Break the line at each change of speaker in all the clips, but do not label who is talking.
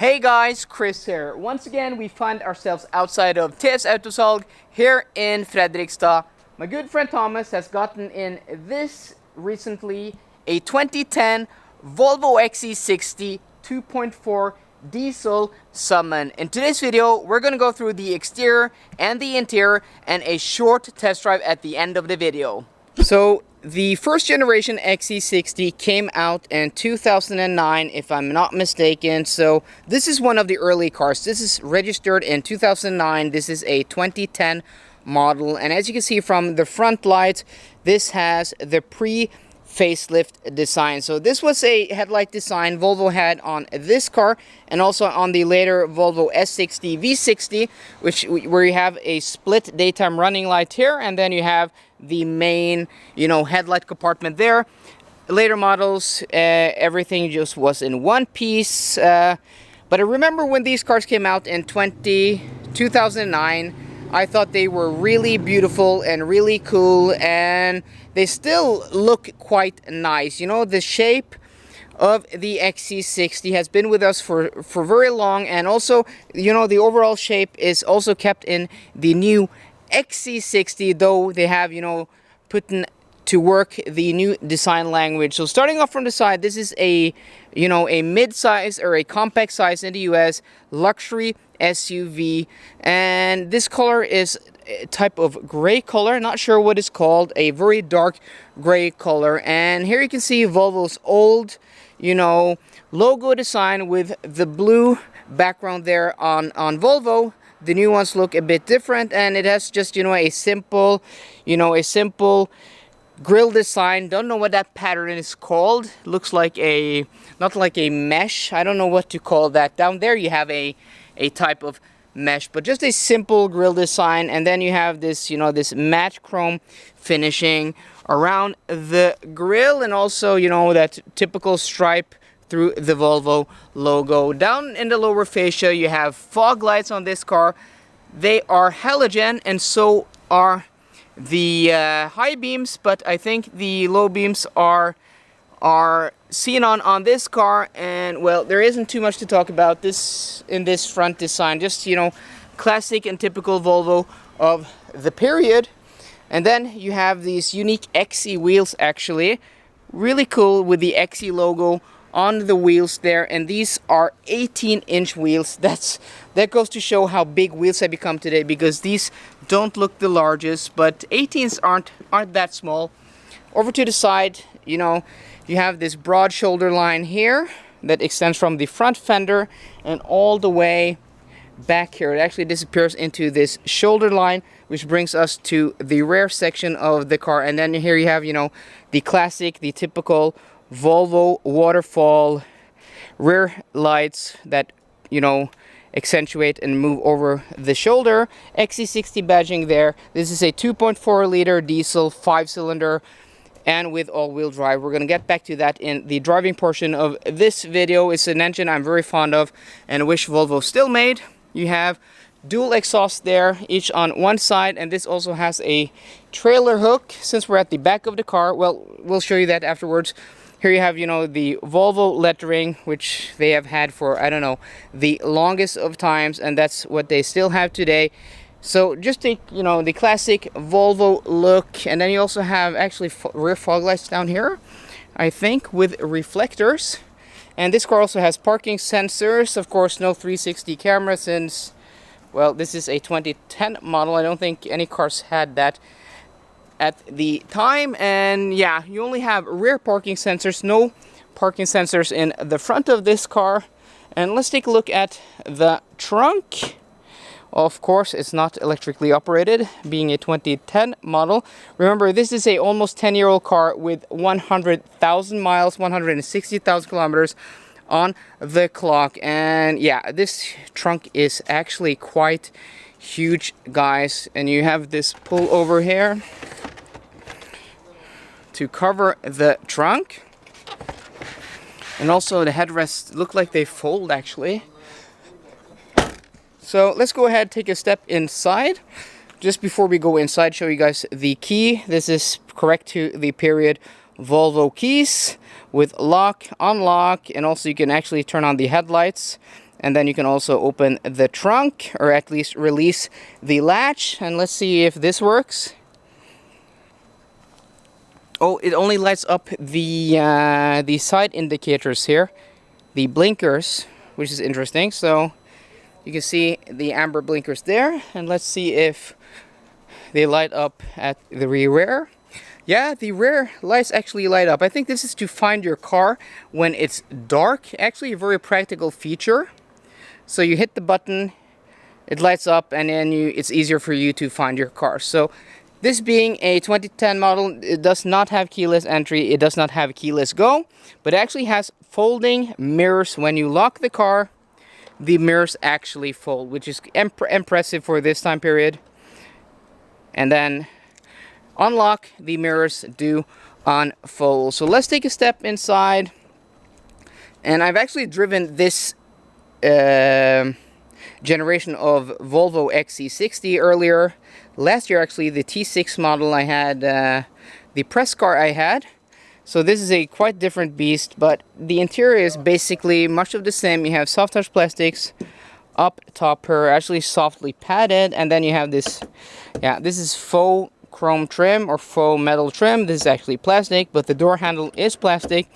Hey guys, Chris here. Once again, we find ourselves outside of TS Autosalg here in Fredrikstad. My good friend Thomas has gotten in this recently, a 2010 Volvo XC60 2.4 diesel Summum. In today's video, we're going to go through the exterior and the interior and a short test drive at the end of the video. So, the first generation XC60 came out in 2009, if I'm not mistaken. So this is one of the early cars. This is registered in 2009. This is a 2010 model. And as you can see from the front lights, this has the pre-facelift design. So this was a headlight design Volvo had on this car and also on the later Volvo S60 V60, where you have a split daytime running light here, and then you have the main, headlight compartment there. Later models, everything just was in one piece. But I remember when these cars came out in 2009, I thought they were really beautiful and really cool, and they still look quite nice. The shape of the XC60 has been with us for very long, and also, the overall shape is also kept in the new XC60, though they have, put to work the new design language. So starting off from the side, this is a mid-size or a compact size in the US luxury SUV, and this color is a type of gray color, not sure what it's called, a very dark gray color. And here you can see Volvo's old, logo design with the blue background there on Volvo. The new ones look a bit different, and it has just, a simple grill design. Don't know what that pattern is called. Looks like not like a mesh. I don't know what to call that. Down there you have a type of mesh, but just a simple grill design. And then you have this, this matte chrome finishing around the grill, and also, that typical stripe through the Volvo logo. Down in the lower fascia, you have fog lights on this car. They are halogen, and so are the high beams, but I think the low beams are xenon on this car. And well, there isn't too much to talk about this in this front design. Just, classic and typical Volvo of the period. And then you have these unique XC wheels, actually. Really cool with the XC logo on the wheels there, and these are 18-inch wheels. That goes to show how big wheels have become today, because these don't look the largest, but 18s aren't that small. Over to the side, you have this broad shoulder line here that extends from the front fender and all the way back here. It actually disappears into this shoulder line, which brings us to the rear section of the car. And then here you have, the classic, the typical Volvo waterfall rear lights that, accentuate and move over the shoulder. XC60 badging there. This is a 2.4 liter diesel 5-cylinder and with all-wheel drive. We're going to get back to that in the driving portion of this video. It's an engine I'm very fond of and wish Volvo still made. You have dual exhaust there, each on one side, and this also has a trailer hook. Since we're at the back of the car, well, we'll show you that afterwards. Here you have, the Volvo lettering, which they have had for, I don't know, the longest of times, and that's what they still have today. So just the, the classic Volvo look. And then you also have actually rear fog lights down here, I think, with reflectors. And this car also has parking sensors. Of course, no 360 camera since, well, this is a 2010 model. I don't think any cars had that at the time. And yeah, you only have rear parking sensors, no parking sensors in the front of this car. And let's take a look at the trunk. Of course, it's not electrically operated, being a 2010 model. Remember, this is a almost 10-year-old car with 100,000 miles, 160,000 kilometers on the clock. And yeah, this trunk is actually quite huge, guys. And you have this pull over here to cover the trunk, and also the headrests look like they fold, actually. So let's go ahead, take a step inside. Just before we go inside, show you guys the key. This is correct to the period Volvo keys with lock, unlock, and also you can actually turn on the headlights. And then you can also open the trunk, or at least release the latch. And let's see if this works. Oh, it only lights up the side indicators here, the blinkers, which is interesting. So you can see the amber blinkers there, and let's see if they light up at the rear. Yeah, the rear lights actually light up. I think this is to find your car when it's dark. Actually, a very practical feature. So you hit the button, it lights up, and then it's easier for you to find your car. So this being a 2010 model, it does not have keyless entry, it does not have keyless go, but it actually has folding mirrors. When you lock the car, the mirrors actually fold, which is impressive for this time period. And then unlock, the mirrors do unfold. So let's take a step inside. And I've actually driven this generation of Volvo XC60 earlier. Last year, actually, the T6 model I had, the press car I had. So this is a quite different beast, but the interior is basically much of the same. You have soft touch plastics up top here, actually softly padded, and then you have this, yeah, this is faux chrome trim or faux metal trim. This is actually plastic, but the door handle is plastic.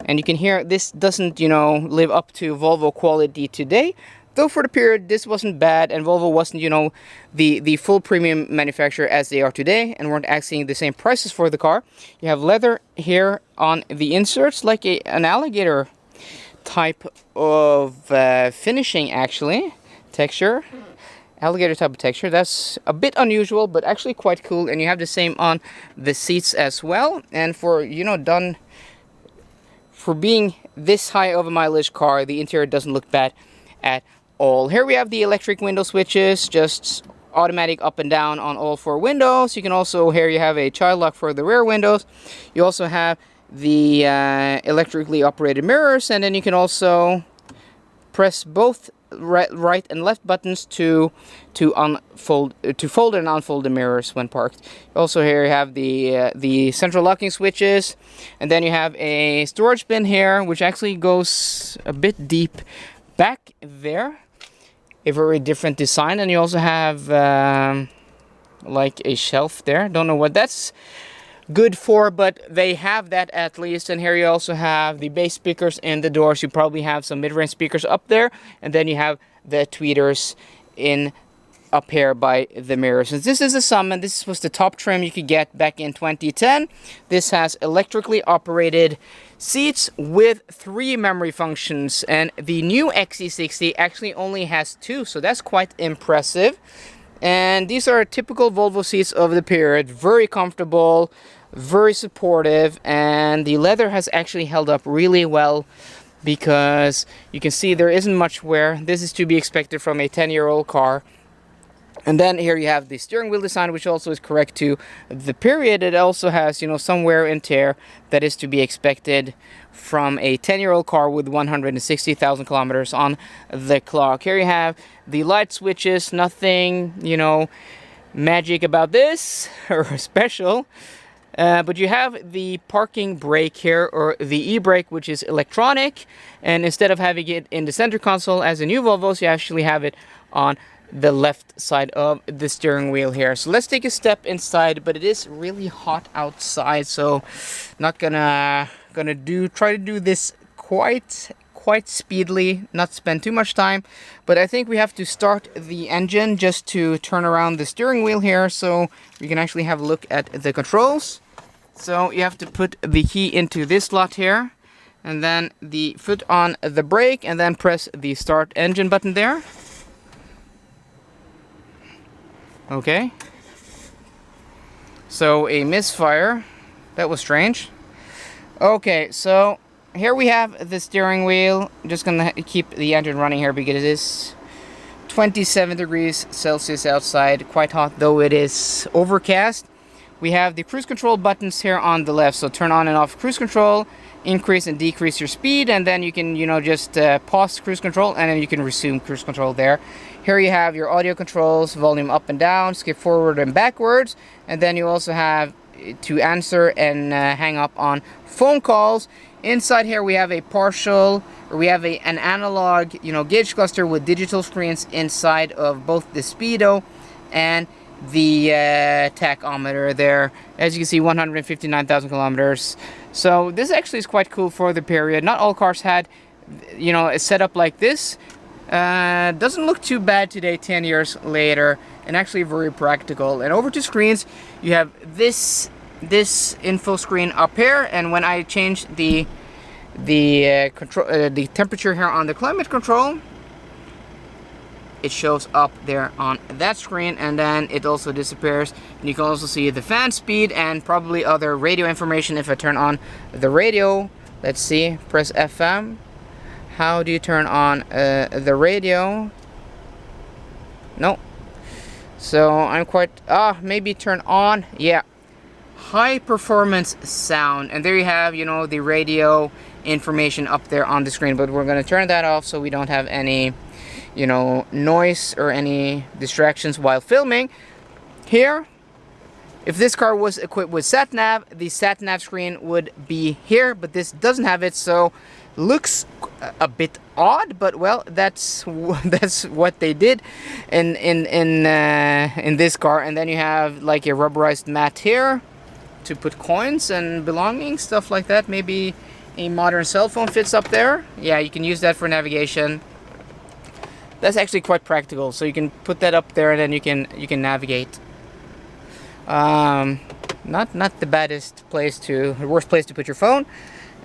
And you can hear this doesn't, you know, live up to Volvo quality today. Though for the period, this wasn't bad, and Volvo wasn't, you know, the full premium manufacturer as they are today, and weren't asking the same prices for the car. You have leather here on the inserts, like an alligator type of finishing, actually. Texture. Alligator type of texture. That's a bit unusual, but actually quite cool. And you have the same on the seats as well. And for, you know, for being this high of a mileage car, the interior doesn't look bad at all. Here we have the electric window switches, just automatic up and down on all 4 windows. You can also, here you have a child lock for the rear windows. You also have the electrically operated mirrors, and then you can also press both right and left buttons to fold and unfold the mirrors when parked. Also, here you have the central locking switches, and then you have a storage bin here, which actually goes a bit deep back there. A very different design, and you also have like a shelf there. Don't know what that's good for, but they have that at least. And here you also have the bass speakers in the doors. You probably have some mid-range speakers up there, and then you have the tweeters in up here by the mirrors. Since this is a Summum, this was the top trim you could get back in 2010. This has electrically operated seats with 3 memory functions, and the new XC60 actually only has 2, so that's quite impressive. And these are typical Volvo seats of the period. Very comfortable, very supportive, and the leather has actually held up really well, because you can see there isn't much wear. This is to be expected from a 10-year-old car. And then here you have the steering wheel design, which also is correct to the period. It also has, you know, some wear and tear that is to be expected from a 10-year-old car with 160,000 kilometers on the clock. Here you have the light switches. Nothing, you know, magic about this or special. But you have the parking brake here, or the e-brake, which is electronic. And instead of having it in the center console as a new Volvos, you actually have it on the left side of the steering wheel here. So let's take a step inside, but it is really hot outside, so not gonna try to do this quite speedily, not spend too much time. But I think we have to start the engine just to turn around the steering wheel here, so we can actually have a look at the controls. So you have to put the key into this slot here, and then the foot on the brake, and then press the start engine button there. Okay, so a misfire. That was strange. Okay, so here we have the steering wheel. I'm just gonna keep the engine running here because it is 27 degrees Celsius outside, quite hot though it is overcast. We have the cruise control buttons here on the left, so turn on and off cruise control, increase and decrease your speed, and then you can, you know, just pause cruise control, and then you can resume cruise control there. Here you have your audio controls, volume up and down, skip forward and backwards, and then you also have to answer and hang up on phone calls. Inside here we have an analog, gauge cluster with digital screens inside of both the speedo and the tachometer there. As you can see, 159,000 kilometers. So this actually is quite cool for the period. Not all cars had, a setup like this. Doesn't look too bad today, 10 years later, and actually very practical. And over to screens, you have this info screen up here, and when I change the temperature here on the climate control, it shows up there on that screen, and then it also disappears. And you can also see the fan speed and probably other radio information if I turn on the radio. Let's see, press FM. How do you turn on the radio? No. So I'm quite, maybe turn on, yeah. High performance sound, and there you have, the radio information up there on the screen, but we're going to turn that off so we don't have any, noise or any distractions while filming. Here, if this car was equipped with sat-nav, the sat-nav screen would be here, but this doesn't have it, so looks a bit odd, but well, that's what they did in this car. And then you have like a rubberized mat here to put coins and belongings, stuff like that. Maybe a modern cell phone fits up there. Yeah, you can use that for navigation. That's actually quite practical, so you can put that up there and then you can navigate. Not the worst place to put your phone.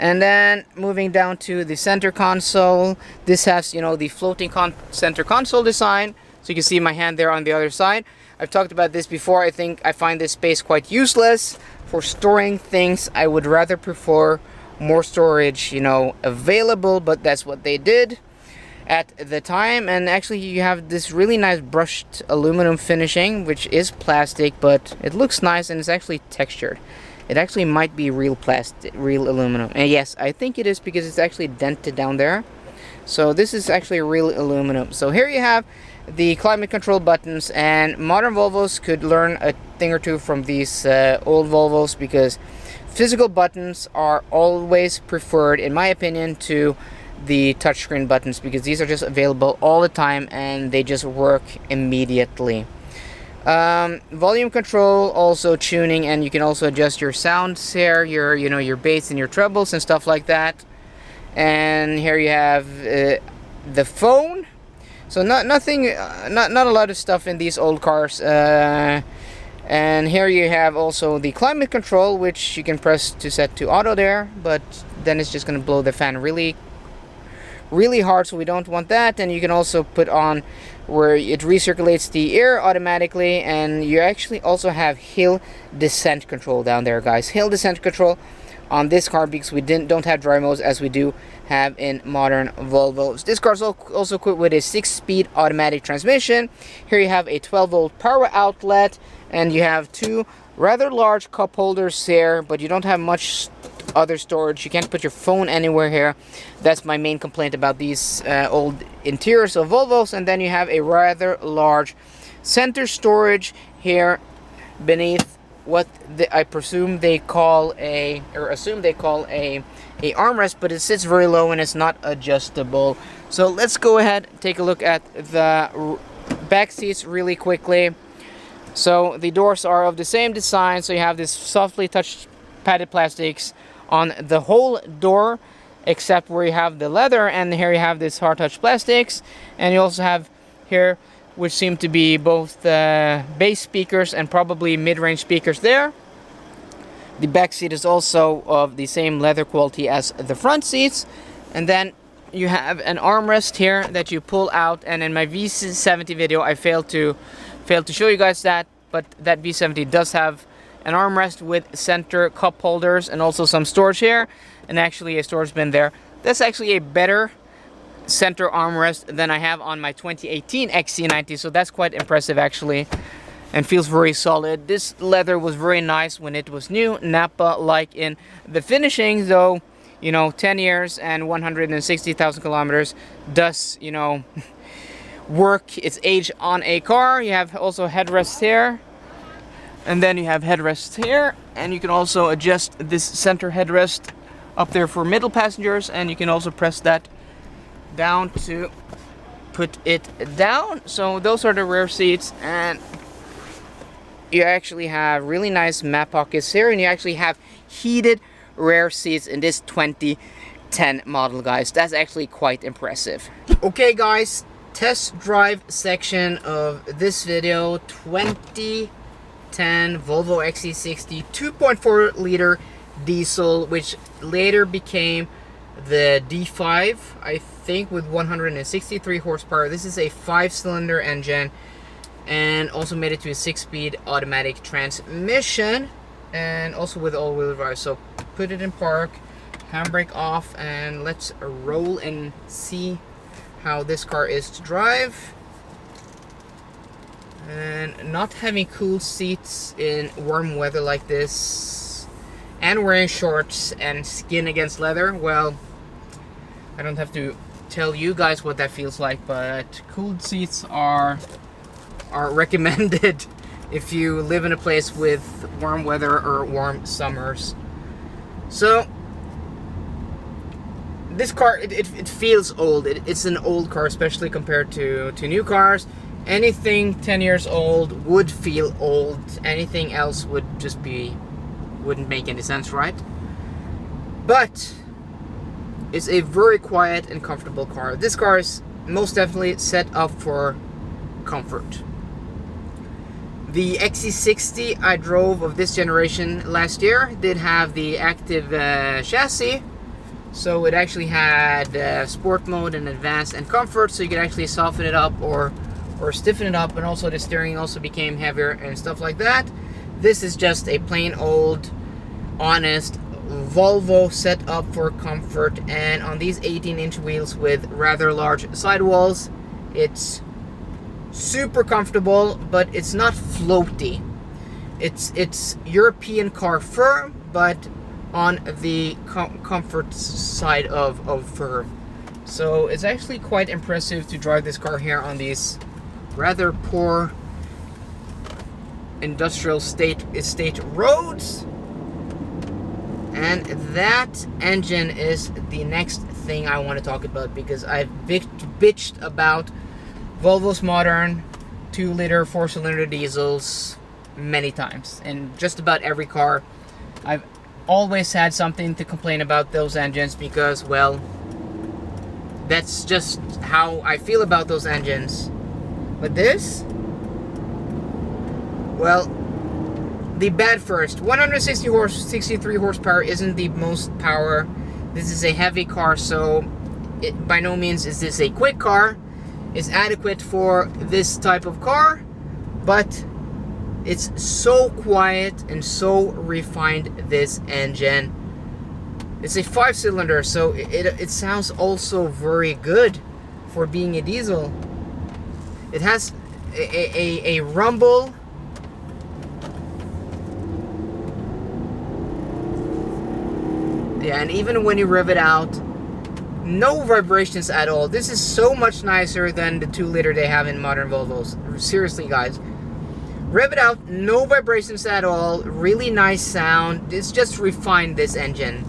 And then moving down to the center console, this has the floating center console design, so you can see my hand there on the other side. I've talked about this before. I find this space quite useless for storing things. I would rather prefer more storage available, but that's what they did at the time. And actually you have this really nice brushed aluminum finishing, which is plastic, but it looks nice and it's actually textured. It actually might be real plastic, real aluminum. And yes, I think it is because it's actually dented down there. So this is actually real aluminum. So here you have the climate control buttons, and modern Volvos could learn a thing or two from these old Volvos, because physical buttons are always preferred, in my opinion, to the touchscreen buttons, because these are just available all the time and they just work immediately. Volume control, also tuning, and you can also adjust your sounds here, your bass and your trebles and stuff like that. And here you have the phone. So not a lot of stuff in these old cars. And here you have also the climate control, which you can press to set to auto there, but then it's just going to blow the fan really hard, so we don't want that. And you can also put on where it recirculates the air automatically, and you actually also have hill descent control down there, guys. Hill descent control on this car, because we don't have dry modes as we do have in modern Volvos. This car is also equipped with a 6-speed automatic transmission. Here you have a 12-volt power outlet, and you have two rather large cup holders here, but you don't have much other storage. You can't put your phone anywhere here. That's my main complaint about these old interiors of Volvos. And then you have a rather large center storage here beneath what I presume they call a armrest, but it sits very low and it's not adjustable. So let's go ahead and take a look at the back seats really quickly. So the doors are of the same design, so you have this softly touched padded plastics on the whole door, except where you have the leather, and here you have this hard touch plastics. And you also have here, which seem to be both bass speakers and probably mid-range speakers there. The back seat is also of the same leather quality as the front seats. And then you have an armrest here that you pull out, and in my V70 video I failed to show you guys that, but that V70 does have an armrest with center cup holders and also some storage here, and actually a storage bin there. That's actually a better center armrest than I have on my 2018 XC90, so that's quite impressive actually, and feels very solid. This leather was very nice when it was new, Nappa like in the finishing, though 10 years and 160,000 kilometers does work its age on a car. You have also headrests here, and then you have headrests here, and you can also adjust this center headrest up there for middle passengers, and you can also press that down to put it down. So those are the rear seats, and you actually have really nice map pockets here, and you actually have heated rear seats in this 2010 model, guys. That's actually quite impressive. Okay guys, test drive section of this video. 2010 Volvo XC60 2.4 liter diesel, which later became the D5, I think, with 163 horsepower. This is a 5-cylinder engine, and also made it to a 6-speed automatic transmission, and also with all-wheel drive. So put it in park, handbrake off, and let's roll and see how this car is to drive. And not having cool seats in warm weather like this, and wearing shorts and skin against leather, well, I don't have to tell you guys what that feels like, but cooled seats are recommended if you live in a place with warm weather or warm summers. So this car, it feels old. It's an old car, especially compared to new cars. Anything 10 years old would feel old. Anything else would just wouldn't make any sense, right? But it's a very quiet and comfortable car. This car is most definitely set up for comfort. The XC60 I drove of this generation last year did have the active chassis, so it actually had sport mode and advanced and comfort, so you could actually soften it up or stiffen it up, and also the steering also became heavier and stuff like that. This is just a plain old, honest Volvo set up for comfort, and on these 18-inch wheels with rather large sidewalls, it's super comfortable, but it's not floaty. It's European car firm, but on the comfort side of firm. So it's actually quite impressive to drive this car here on these rather poor industrial estate roads. And that engine is the next thing I want to talk about, because I've bitched about Volvo's modern 2-liter 4-cylinder diesels many times. And just about every car, I've always had something to complain about those engines, because, well, that's just how I feel about those engines. But this, well, the bad first. 163 horsepower isn't the most power. This is a heavy car, so by no means is this a quick car. It's adequate for this type of car, but it's so quiet and so refined, this engine. It's a 5-cylinder, so it sounds also very good for being a diesel. It has a rumble. Yeah, and even when you rev it out, no vibrations at all. This is so much nicer than the 2-liter they have in modern Volvos. Seriously, guys. Rev it out, no vibrations at all. Really nice sound. It's just refined, this engine.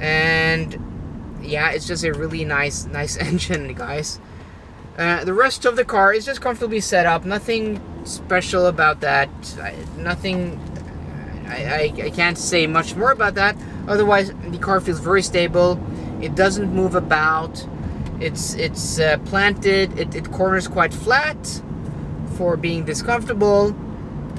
And yeah, it's just a really nice engine, guys. The rest of the car is just comfortably set up. Nothing special about that. Nothing. I can't say much more about that. Otherwise, the car feels very stable. It doesn't move about. It's planted. It corners quite flat for being this comfortable.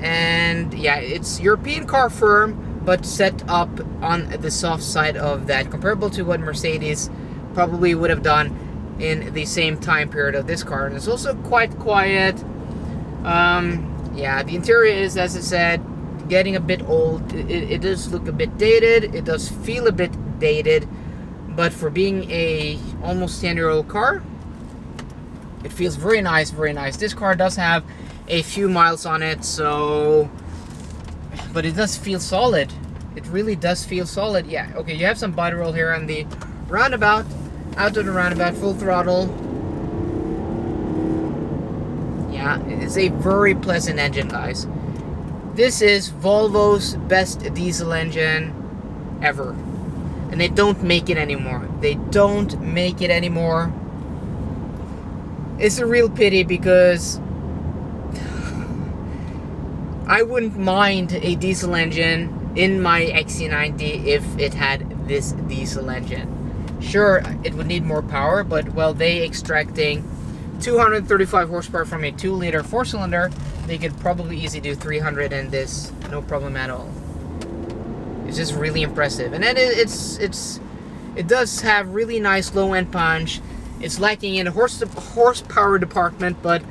And yeah, it's European car firm, but set up on the soft side of that, comparable to what Mercedes probably would have done in the same time period of this car. And it's also quite quiet. Yeah, the interior is, as I said, getting a bit old. It does look a bit dated. It does feel a bit dated, but for being a almost 10-year-old car, it feels very nice, very nice. This car does have a few miles on it, so, but it does feel solid. It really does feel solid. Yeah, okay, you have some body roll here on the roundabout. Out of the roundabout, full throttle. Yeah, it's a very pleasant engine, guys. This is Volvo's best diesel engine ever. And they don't make it anymore. They don't make it anymore. It's a real pity because I wouldn't mind a diesel engine in my XC90 if it had this diesel engine. Sure, it would need more power, but well, they extracting 235 horsepower from a 2-liter 4-cylinder, they could probably easily do 300 in this, no problem at all. It's just really impressive. And then it does have really nice low-end punch. It's lacking in the horsepower department, but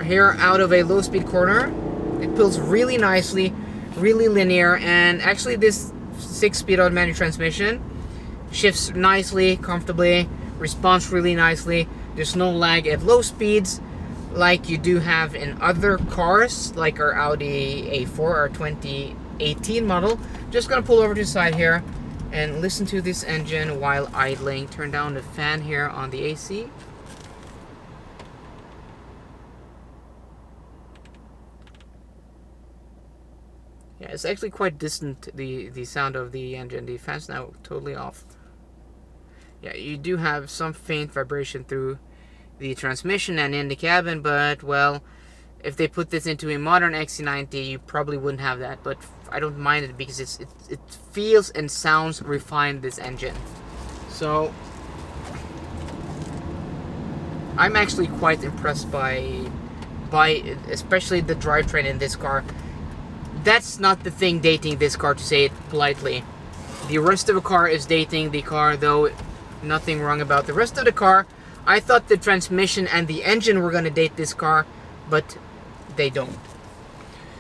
here out of a low-speed corner, it pulls really nicely, really linear, and actually this 6-speed automatic transmission shifts nicely, comfortably, responds really nicely. There's no lag at low speeds like you do have in other cars, like our Audi A4 or 2018 model. Just gonna pull over to the side here and listen to this engine while idling. Turn down the fan here on the AC. Yeah, it's actually quite distant, the sound of the engine. The fan's now totally off. Yeah, you do have some faint vibration through the transmission and in the cabin, but well, if they put this into a modern XC90, you probably wouldn't have that. But I don't mind it because it feels and sounds refined, this engine. So I'm actually quite impressed by especially the drivetrain in this car. That's not the thing dating this car, to say it politely. The rest of the car is dating the car, though nothing wrong about the rest of the car. I thought the transmission and the engine were going to date this car, but they don't.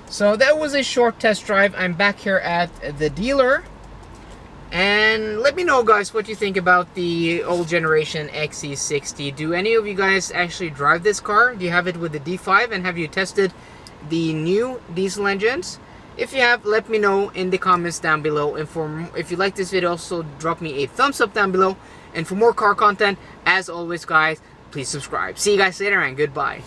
So that was a short test drive. I'm back here at the dealer. And let me know, guys, what you think about the old generation XC60. Do any of you guys actually drive this car? Do you have it with the D5? And have you tested the new diesel engines? If you have, let me know in the comments down below. And if you like this video, also drop me a thumbs up down below. And for more car content, as always, guys, please subscribe. See you guys later, and goodbye.